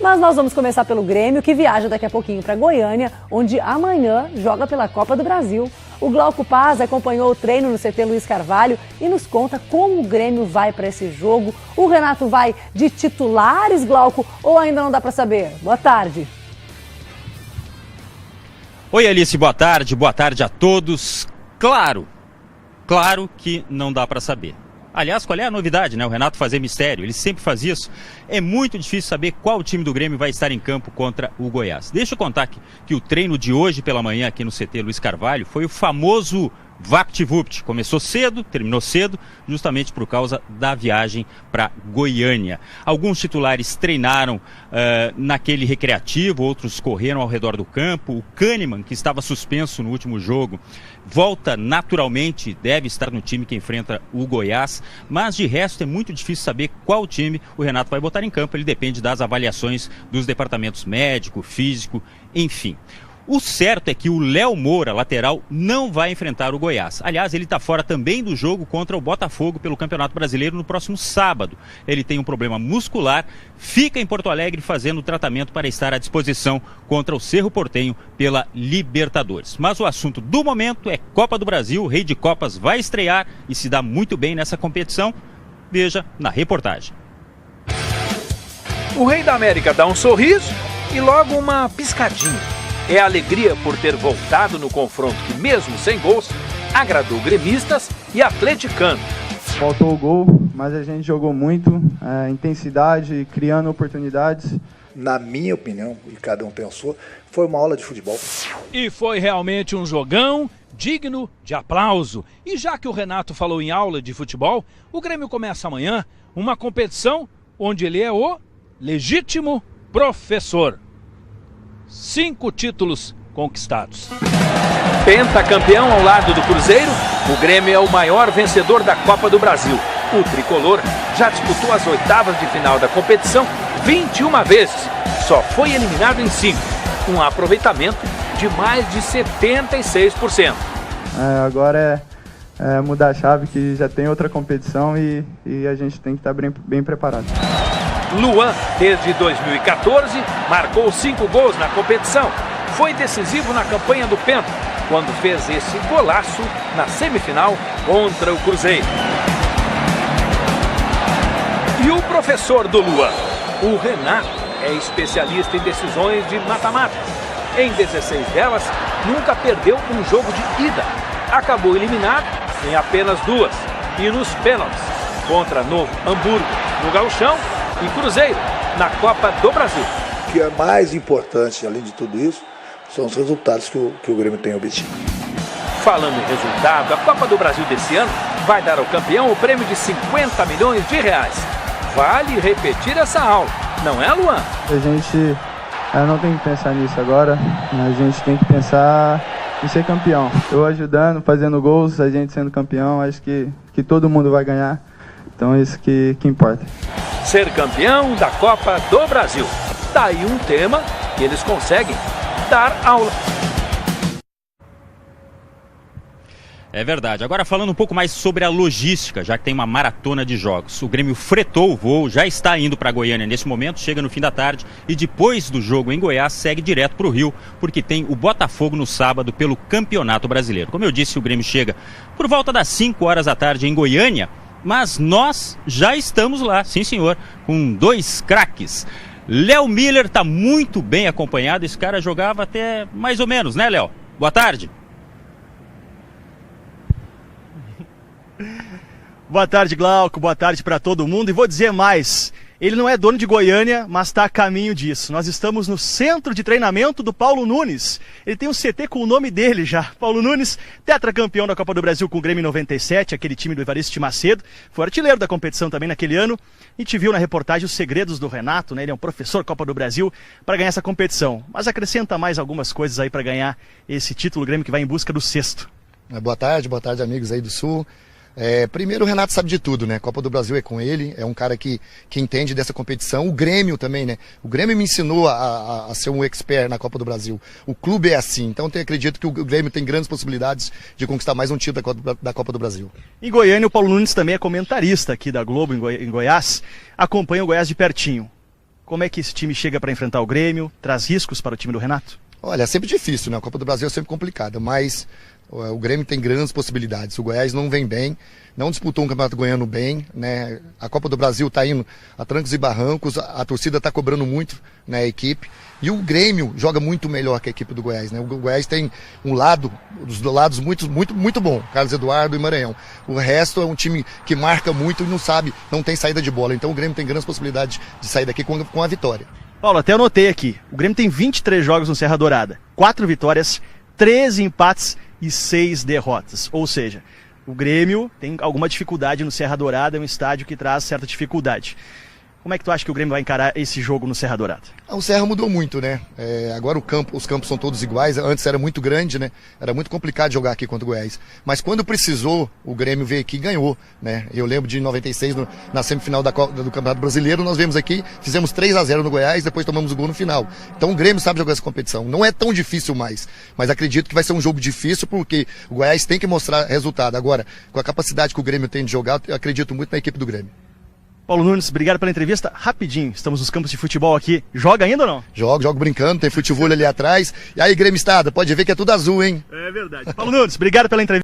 Mas nós vamos começar pelo Grêmio, que viaja daqui a pouquinho para Goiânia, onde amanhã joga pela Copa do Brasil. O Glauco Paz acompanhou o treino no CT Luiz Carvalho e nos conta como o Grêmio vai para esse jogo. O Renato vai de titulares, Glauco, ou ainda não dá para saber? Boa tarde. Oi, Alice, boa tarde a todos. Claro que não dá para saber. Aliás, qual é a novidade, né? O Renato fazer mistério, ele sempre faz isso. É muito difícil saber qual time do Grêmio vai estar em campo contra o Goiás. Deixa eu contar que o treino de hoje pela manhã aqui no CT Luiz Carvalho foi o famoso VaptVupt. Começou cedo, terminou cedo, justamente por causa da viagem para Goiânia. Alguns titulares treinaram naquele recreativo, outros correram ao redor do campo. O Kahneman, que estava suspenso no último jogo, volta naturalmente, deve estar no time que enfrenta o Goiás, mas de resto é muito difícil saber qual time o Renato vai botar em campo. Ele depende das avaliações dos departamentos médico, físico, enfim. O certo é que o Léo Moura, lateral, não vai enfrentar o Goiás. Aliás, ele está fora também do jogo contra o Botafogo pelo Campeonato Brasileiro no próximo sábado. Ele tem um problema muscular, fica em Porto Alegre fazendo tratamento para estar à disposição contra o Cerro Porteño pela Libertadores. Mas o assunto do momento é Copa do Brasil. O Rei de Copas vai estrear e se dá muito bem nessa competição. Veja na reportagem. O Rei da América dá um sorriso e logo uma piscadinha. É a alegria por ter voltado no confronto que, mesmo sem gols, agradou gremistas e atleticanos. Faltou o gol, mas a gente jogou muito, intensidade, criando oportunidades. Na minha opinião, e cada um pensou, foi uma aula de futebol. E foi realmente um jogão digno de aplauso. E já que o Renato falou em aula de futebol, o Grêmio começa amanhã uma competição onde ele é o legítimo professor. 5 títulos conquistados. Pentacampeão ao lado do Cruzeiro, o Grêmio é o maior vencedor da Copa do Brasil. O tricolor já disputou as oitavas de final da competição 21 vezes. Só foi eliminado em 5. Um aproveitamento de mais de 76%. Agora é mudar a chave, que já tem outra competição e a gente tem que estar bem preparado. Luan, desde 2014, marcou 5 gols na competição. Foi decisivo na campanha do Penta, quando fez esse golaço na semifinal contra o Cruzeiro. E o professor do Luan, o Renato, é especialista em decisões de mata-mata. Em 16 delas, nunca perdeu um jogo de ida. Acabou eliminado em apenas 2. E nos pênaltis, contra Novo Hamburgo no Gauchão e Cruzeiro na Copa do Brasil. O que é mais importante, além de tudo isso, são os resultados que o Grêmio tem obtido. Falando em resultado, a Copa do Brasil desse ano vai dar ao campeão o prêmio de 50 milhões de reais. Vale repetir essa aula, não é, Luan? A gente não tem que pensar nisso agora, a gente tem que pensar em ser campeão. Eu ajudando, fazendo gols, a gente sendo campeão, acho que todo mundo vai ganhar. Então é isso que importa. Ser campeão da Copa do Brasil. Daí um tema que eles conseguem dar aula. É verdade. Agora falando um pouco mais sobre a logística, já que tem uma maratona de jogos. O Grêmio fretou o voo, já está indo para Goiânia nesse momento, chega no fim da tarde e depois do jogo em Goiás segue direto para o Rio, porque tem o Botafogo no sábado pelo Campeonato Brasileiro. Como eu disse, o Grêmio chega por volta das 5 horas da tarde em Goiânia, mas nós já estamos lá, sim senhor, com 2 craques. Léo Miller está muito bem acompanhado, esse cara jogava até mais ou menos, né, Léo? Boa tarde. Boa tarde, Glauco, boa tarde para todo mundo. E vou dizer mais, ele não é dono de Goiânia, mas está a caminho disso. Nós estamos no centro de treinamento do Paulo Nunes. Ele tem um CT com o nome dele já. Paulo Nunes, tetracampeão da Copa do Brasil com o Grêmio em 97, aquele time do Evaristo de Macedo. Foi artilheiro da competição também naquele ano. E te viu na reportagem os segredos do Renato, né? Ele é um professor Copa do Brasil para ganhar essa competição. Mas acrescenta mais algumas coisas aí para ganhar esse título, Grêmio que vai em busca do 6º. Boa tarde amigos aí do Sul. Primeiro, o Renato sabe de tudo, né? Copa do Brasil é com ele, é um cara que entende dessa competição. O Grêmio também, né? O Grêmio me ensinou a ser um expert na Copa do Brasil. O clube é assim, então eu acredito que o Grêmio tem grandes possibilidades de conquistar mais um título da Copa do Brasil. Em Goiânia, o Paulo Nunes também é comentarista aqui da Globo em Goiás, acompanha o Goiás de pertinho. Como é que esse time chega para enfrentar o Grêmio? Traz riscos para o time do Renato? Olha, é sempre difícil, né? A Copa do Brasil é sempre complicada, mas o Grêmio tem grandes possibilidades. O Goiás não vem bem, não disputou um campeonato goiano bem, né? A Copa do Brasil está indo a trancos e barrancos, a torcida está cobrando muito, né, a equipe. E o Grêmio joga muito melhor que a equipe do Goiás, né? O Goiás tem dos lados muito bom, Carlos Eduardo e Maranhão. O resto é um time que marca muito e não tem saída de bola. Então o Grêmio tem grandes possibilidades de sair daqui com a vitória. Paulo, até anotei aqui, o Grêmio tem 23 jogos no Serra Dourada, 4 vitórias, 13 empates e 6 derrotas. Ou seja, o Grêmio tem alguma dificuldade no Serra Dourada, é um estádio que traz certa dificuldade. Como é que tu acha que o Grêmio vai encarar esse jogo no Serra Dourada? O Serra mudou muito, né? Agora os campos são todos iguais. Antes era muito grande, né? Era muito complicado jogar aqui contra o Goiás. Mas quando precisou, o Grêmio veio aqui e ganhou, né? Eu lembro de 96, na semifinal do Campeonato Brasileiro, nós viemos aqui, fizemos 3-0 no Goiás, depois tomamos o gol no final. Então o Grêmio sabe jogar essa competição. Não é tão difícil mais, mas acredito que vai ser um jogo difícil porque o Goiás tem que mostrar resultado. Agora, com a capacidade que o Grêmio tem de jogar, eu acredito muito na equipe do Grêmio. Paulo Nunes, obrigado pela entrevista. Rapidinho, estamos nos campos de futebol aqui. Joga ainda ou não? Jogo brincando, tem futebol ali atrás. E aí, Grêmio Estado, pode ver que é tudo azul, hein? É verdade. Paulo Nunes, obrigado pela entrevista.